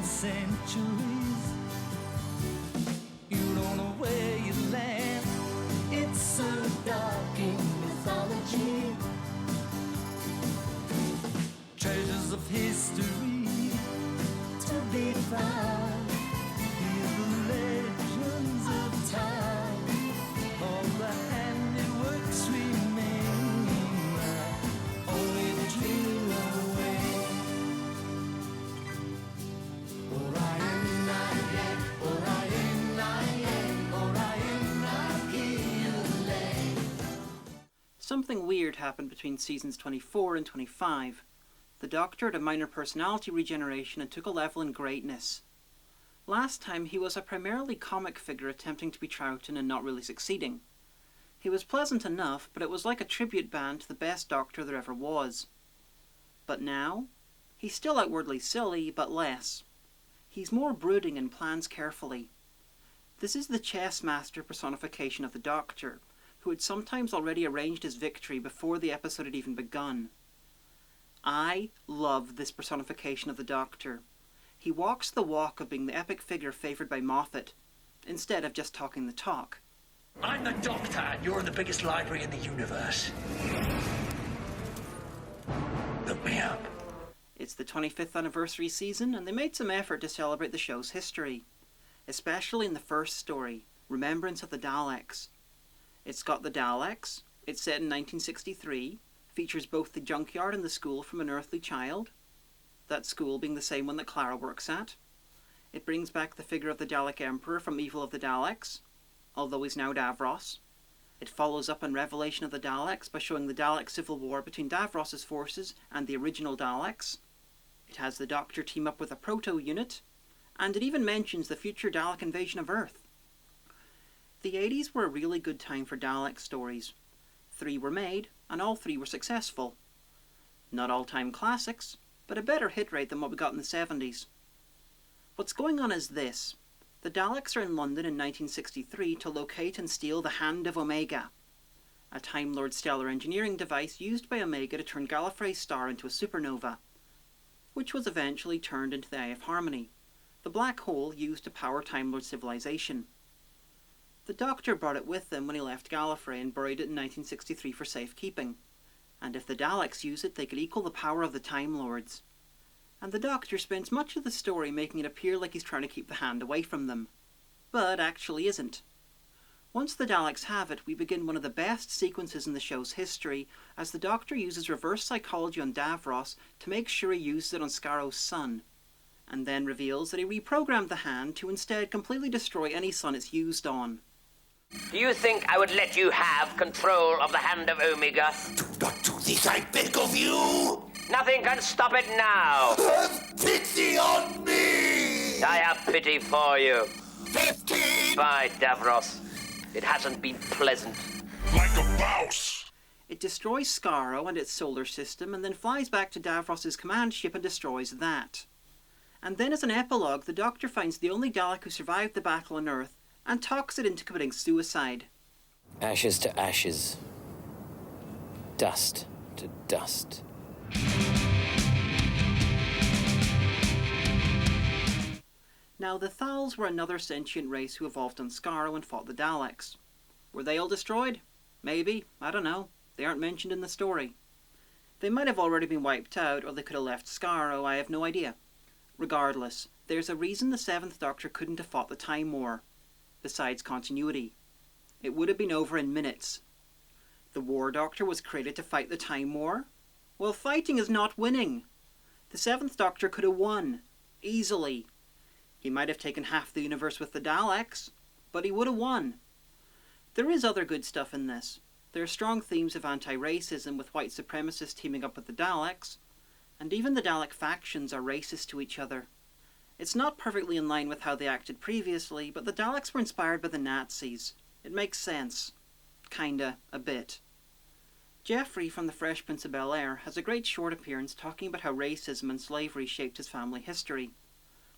centuries. You don't know where you land. It's so dark in mythology. Treasures of history to be found. Hear the legends of time. All the handiworks remain. Only the dream away. Orion, Orion, Orion, Orion, Orion. Something weird happened between seasons 24 and 25. The Doctor had a minor personality regeneration and took a level in greatness. Last time he was a primarily comic figure attempting to be Troughton and not really succeeding. He was pleasant enough, but it was like a tribute band to the best Doctor there ever was. But now, he's still outwardly silly, but less. He's more brooding and plans carefully. This is the chess master personification of the Doctor, who had sometimes already arranged his victory before the episode had even begun. I love this personification of the Doctor. He walks the walk of being the epic figure favoured by Moffat, instead of just talking the talk. I'm the Doctor, and you're in the biggest library in the universe. Look me up. It's the 25th anniversary season, and they made some effort to celebrate the show's history, especially in the first story, Remembrance of the Daleks. It's got the Daleks, it's set in 1963, features both the junkyard and the school from An Earthly Child, that school being the same one that Clara works at. It brings back the figure of the Dalek Emperor from Evil of the Daleks, although he's now Davros. It follows up on Revelation of the Daleks by showing the Dalek civil war between Davros's forces and the original Daleks. It has the Doctor team up with a proto-unit, and it even mentions the future Dalek invasion of Earth. The 80s were a really good time for Dalek stories. 3 were made, and all 3 were successful. Not all-time classics, but a better hit rate than what we got in the 70s. What's going on is this. The Daleks are in London in 1963 to locate and steal the Hand of Omega, a Time Lord stellar engineering device used by Omega to turn Gallifrey's star into a supernova, which was eventually turned into the Eye of Harmony, the black hole used to power Time Lord civilization. The Doctor brought it with him when he left Gallifrey and buried it in 1963 for safekeeping, and if the Daleks use it, they could equal the power of the Time Lords. And the Doctor spends much of the story making it appear like he's trying to keep the hand away from them, but actually isn't. Once the Daleks have it, we begin one of the best sequences in the show's history, as the Doctor uses reverse psychology on Davros to make sure he uses it on Scarrow's son, and then reveals that he reprogrammed the hand to instead completely destroy any son it's used on. Do you think I would let you have control of the Hand of Omega? Do not do this, I beg of you! Nothing can stop it now! Have pity on me! I have pity for you. 15! Bye, Davros. It hasn't been pleasant. Like a mouse! It destroys Scarrow and its solar system, and then flies back to Davros's command ship and destroys that. And then as an epilogue, the Doctor finds the only Dalek who survived the battle on Earth, and talks it into committing suicide. Ashes to ashes. Dust to dust. Now, the Thals were another sentient race who evolved on Scarrow and fought the Daleks. Were they all destroyed? Maybe. I don't know. They aren't mentioned in the story. They might have already been wiped out, or they could have left Scarrow. I have no idea. Regardless, there's a reason the 7th Doctor couldn't have fought the Time War. Besides continuity. It would have been over in minutes. The War Doctor was created to fight the Time War? Well, fighting is not winning. The 7th Doctor could have won. Easily. He might have taken half the universe with the Daleks, but he would have won. There is other good stuff in this. There are strong themes of anti-racism with white supremacists teaming up with the Daleks, and even the Dalek factions are racist to each other. It's not perfectly in line with how they acted previously, but the Daleks were inspired by the Nazis. It makes sense. Kinda. A bit. Geoffrey from The Fresh Prince of Bel-Air has a great short appearance talking about how racism and slavery shaped his family history.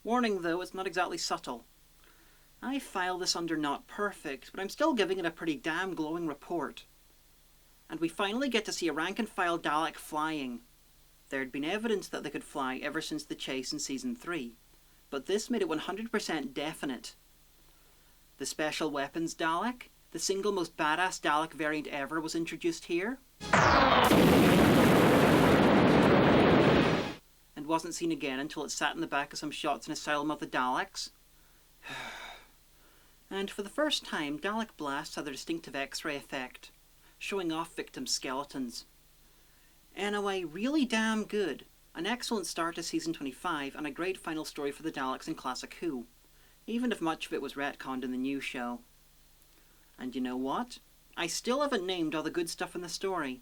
Warning though, it's not exactly subtle. I file this under not perfect, but I'm still giving it a pretty damn glowing report. And we finally get to see a rank-and-file Dalek flying. There had been evidence that they could fly ever since the chase in Season 3. but this made it 100% definite. The Special Weapons Dalek, the single most badass Dalek variant ever, was introduced here, and wasn't seen again until it sat in the back of some shots in Asylum of the Daleks. And for the first time, Dalek blasts had a distinctive X-ray effect, showing off victim skeletons. Anyway, really damn good. An excellent start to Season 25, and a great final story for the Daleks in Classic Who, even if much of it was retconned in the new show. And you know what? I still haven't named all the good stuff in the story.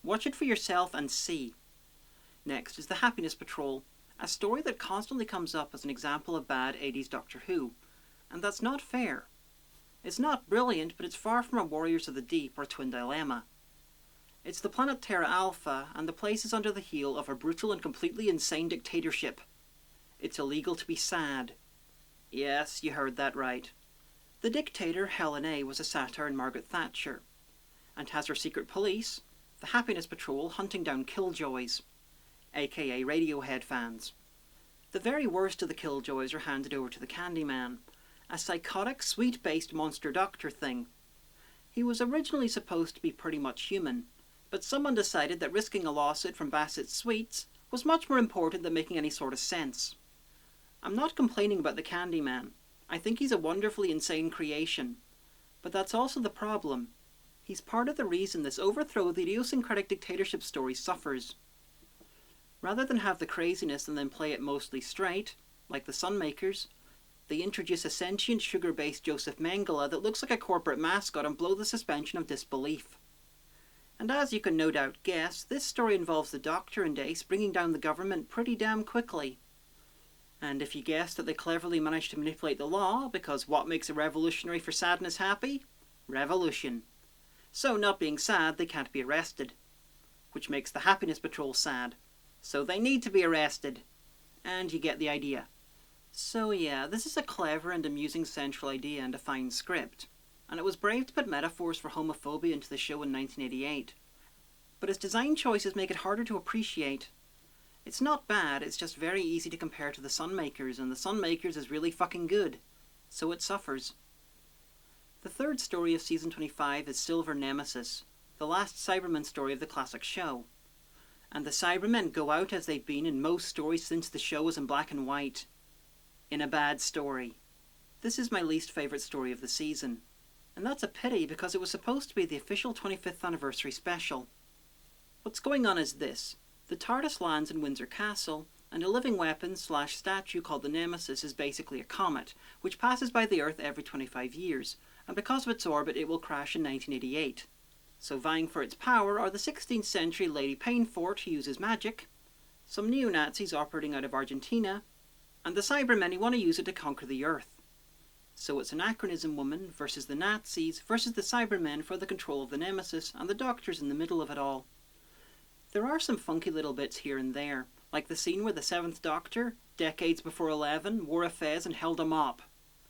Watch it for yourself and see. Next is The Happiness Patrol, a story that constantly comes up as an example of bad 80s Doctor Who, and that's not fair. It's not brilliant, but it's far from a Warriors of the Deep or Twin Dilemma. It's the planet Terra Alpha, and the place is under the heel of a brutal and completely insane dictatorship. It's illegal to be sad. Yes, you heard that right. The dictator, Helen A, was a satire in Margaret Thatcher, and has her secret police, the Happiness Patrol, hunting down killjoys, aka Radiohead fans. The very worst of the killjoys are handed over to the Candyman, a psychotic, sweet-based monster doctor thing. He was originally supposed to be pretty much human, but someone decided that risking a lawsuit from Bassett's Sweets was much more important than making any sort of sense. I'm not complaining about the Candyman. I think he's a wonderfully insane creation. But that's also the problem. He's part of the reason this overthrow of the idiosyncratic dictatorship story suffers. Rather than have the craziness and then play it mostly straight, like the Sunmakers, they introduce a sentient sugar-based Joseph Mengele that looks like a corporate mascot and blow the suspension of disbelief. And as you can no doubt guess, this story involves the Doctor and Ace bringing down the government pretty damn quickly. And if you guessed that they cleverly managed to manipulate the law, because what makes a revolutionary for sadness happy? Revolution. So not being sad, they can't be arrested. Which makes the Happiness Patrol sad. So they need to be arrested. And you get the idea. So yeah, this is a clever and amusing central idea and a fine script. And it was brave to put metaphors for homophobia into the show in 1988. But its design choices make it harder to appreciate. It's not bad, it's just very easy to compare to the Sunmakers, and the Sunmakers is really fucking good. So it suffers. The third story of Season 25 is Silver Nemesis, the last Cybermen story of the classic show. And the Cybermen go out as they've been in most stories since the show was in black and white. In a bad story. This is my least favourite story of the season. And that's a pity because it was supposed to be the official 25th anniversary special. What's going on is this. The TARDIS lands in Windsor Castle, and a living weapon / statue called the Nemesis is basically a comet, which passes by the Earth every 25 years, and because of its orbit it will crash in 1988. So vying for its power are the 16th century Lady Painfort who uses magic, some neo-Nazis operating out of Argentina, and the Cybermen who want to use it to conquer the Earth. So it's Anachronism Woman versus the Nazis versus the Cybermen for the control of the Nemesis, and the Doctor's in the middle of it all. There are some funky little bits here and there, like the scene where the 7th Doctor, decades before 11, wore a fez and held a mop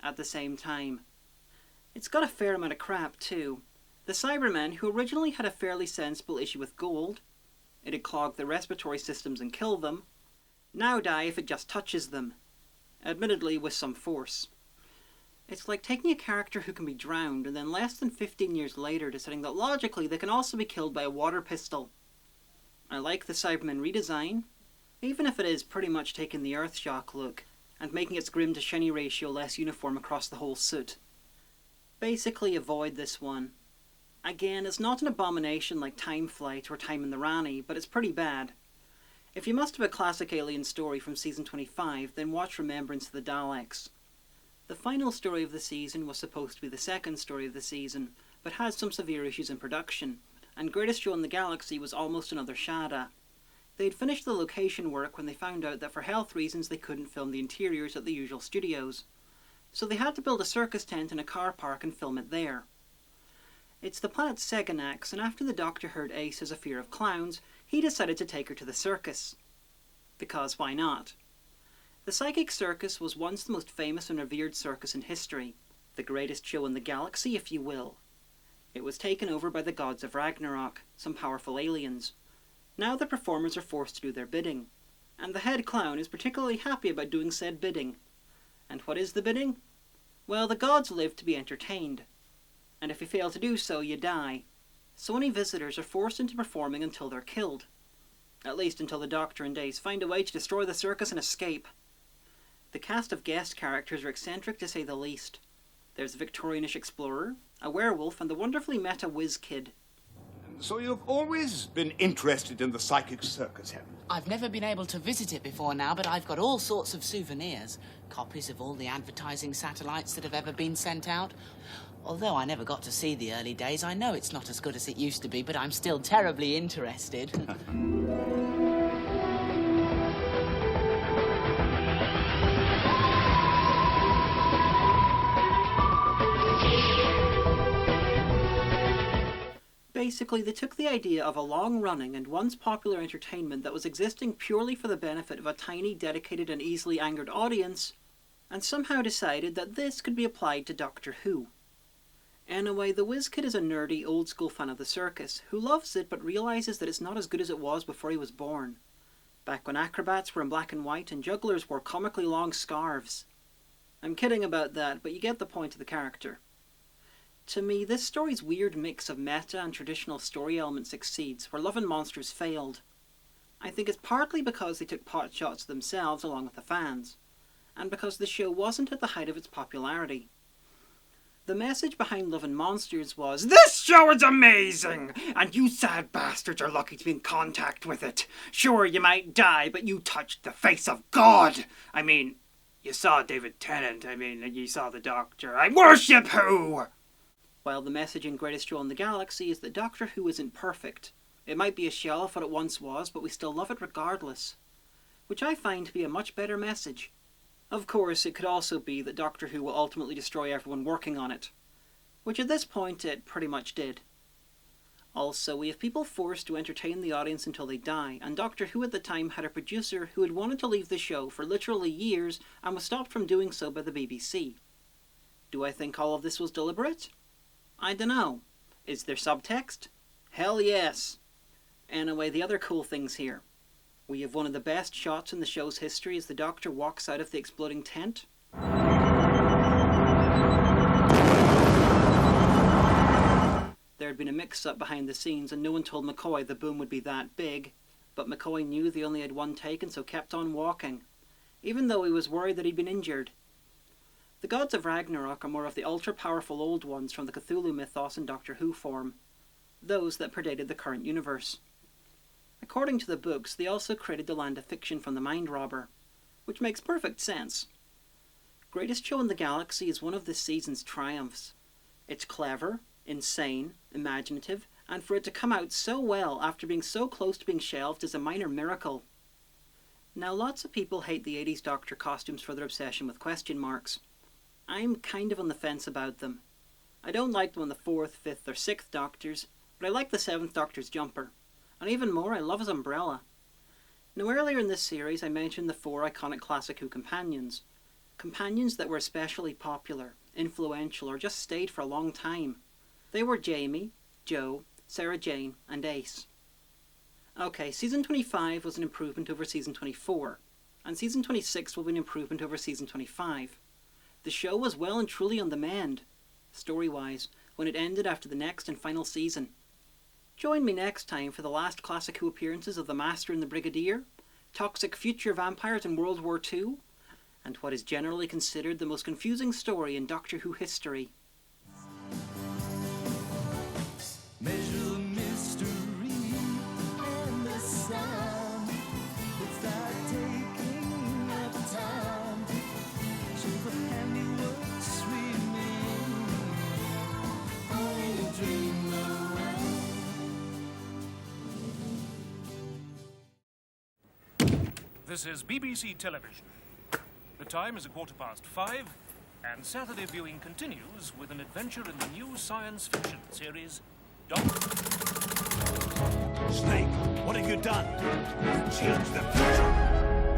at the same time. It's got a fair amount of crap too. The Cybermen, who originally had a fairly sensible issue with gold, it'd clog their respiratory systems and kill them, now die if it just touches them, admittedly with some force. It's like taking a character who can be drowned and then less than 15 years later deciding that logically they can also be killed by a water pistol. I like the Cybermen redesign, even if it is pretty much taking the Earthshock look and making its grim to shiny ratio less uniform across the whole suit. Basically avoid this one. Again, it's not an abomination like Time Flight or Time in the Rani, but it's pretty bad. If you must have a classic alien story from Season 25, then watch Remembrance of the Daleks. The final story of the season was supposed to be the second story of the season, but had some severe issues in production, and Greatest Show in the Galaxy was almost another Shada. They'd finished the location work when they found out that for health reasons they couldn't film the interiors at the usual studios. So they had to build a circus tent in a car park and film it there. It's the planet Seganax, and after the Doctor heard Ace has a fear of clowns, he decided to take her to the circus. Because why not? The Psychic Circus was once the most famous and revered circus in history, the greatest show in the galaxy, if you will. It was taken over by the gods of Ragnarok, some powerful aliens. Now the performers are forced to do their bidding, and the head clown is particularly happy about doing said bidding, And what is the bidding? Well, the gods live to be entertained. And if you fail to do so, you die. So any visitors are forced into performing until they're killed. At least until the Doctor and Ace find a way to destroy the circus and escape. The cast of guest characters are eccentric to say the least. There's a Victorianish explorer, a werewolf, and the wonderfully meta whiz kid. So you've always been interested in the psychic circus, haven't you? I've never been able to visit it before now, but I've got all sorts of souvenirs. Copies of all the advertising satellites that have ever been sent out. Although I never got to see the early days, I know it's not as good as it used to be, but I'm still terribly interested. Basically, they took the idea of a long-running and once popular entertainment that was existing purely for the benefit of a tiny, dedicated and easily angered audience, and somehow decided that this could be applied to Doctor Who. Anyway, the Whiz Kid is a nerdy, old-school fan of the circus, who loves it but realises that it's not as good as it was before he was born. Back when acrobats were in black and white and jugglers wore comically long scarves. I'm kidding about that, but you get the point of the character. To me, this story's weird mix of meta and traditional story elements succeeds, where Love and Monsters failed. I think it's partly because they took pot shots themselves along with the fans, and because the show wasn't at the height of its popularity. The message behind Love and Monsters was, "This show is amazing, and you sad bastards are lucky to be in contact with it. Sure, you might die, but you touched the face of God. I mean, you saw David Tennant, you saw the Doctor. I worship Who!" While the message in Greatest Show in the Galaxy is that Doctor Who isn't perfect. It might be a shell of what it once was, but we still love it regardless. Which I find to be a much better message. Of course, it could also be that Doctor Who will ultimately destroy everyone working on it. Which at this point it pretty much did. Also, we have people forced to entertain the audience until they die, and Doctor Who at the time had a producer who had wanted to leave the show for literally years and was stopped from doing so by the BBC. Do I think all of this was deliberate? I dunno. Is there subtext? Hell yes. Anyway, the other cool things here. We have one of the best shots in the show's history as the Doctor walks out of the exploding tent. There had been a mix-up behind the scenes and no one told McCoy the boom would be that big, but McCoy knew they only had one take and so kept on walking, even though he was worried that he'd been injured. The gods of Ragnarok are more of the ultra-powerful old ones from the Cthulhu mythos in Doctor Who form, those that predated the current universe. According to the books, they also created the land of fiction from the Mind Robber, which makes perfect sense. Greatest Show in the Galaxy is one of this season's triumphs. It's clever, insane, imaginative, and for it to come out so well after being so close to being shelved is a minor miracle. Now, lots of people hate the 80s Doctor costumes for their obsession with question marks. I'm kind of on the fence about them. I don't like them on the 4th, 5th or 6th Doctors, but I like the 7th Doctor's jumper. And even more, I love his umbrella. Now earlier in this series I mentioned the 4 iconic Classic Who companions. Companions that were especially popular, influential, or just stayed for a long time. They were Jamie, Jo, Sarah Jane, and Ace. Okay, Season 25 was an improvement over Season 24, and Season 26 will be an improvement over Season 25. The show was well and truly on the mend, story-wise, when it ended after the next and final season. Join me next time for the last Classic Who appearances of the Master and the Brigadier, toxic future vampires in World War II, and what is generally considered the most confusing story in Doctor Who history. Measure the mystery and the sound. It's that taking of time. So the handiworks remain. Only a dream around. This is BBC Television. The time is 5:15, and Saturday viewing continues with an adventure in the new science fiction series, Snake, what have you done? You changed the future.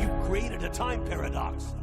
You've created a time paradox.